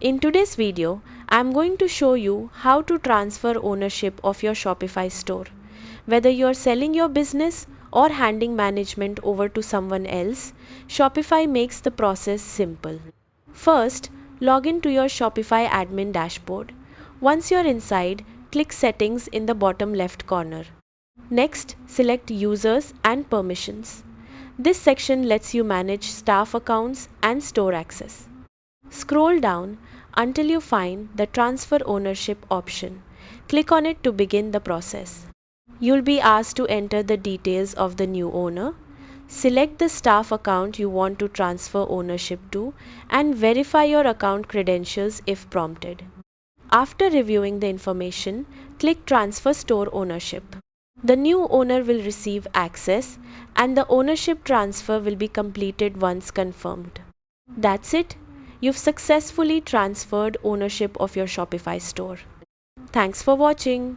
In today's video, I'm going to show you how to transfer ownership of your Shopify store. Whether you're selling your business or handing management over to someone else, Shopify makes the process simple. First, log in to your Shopify admin dashboard. Once you're inside, click Settings in the bottom left corner. Next, select Users and Permissions. This section lets you manage staff accounts and store access. Scroll down until you find the Transfer Ownership option. Click on it to begin the process. You'll be asked to enter the details of the new owner. Select the staff account you want to transfer ownership to and verify your account credentials if prompted. After reviewing the information, click Transfer Store Ownership. The new owner will receive access and the ownership transfer will be completed once confirmed. That's it. You've successfully transferred ownership of your Shopify store. Thanks for watching.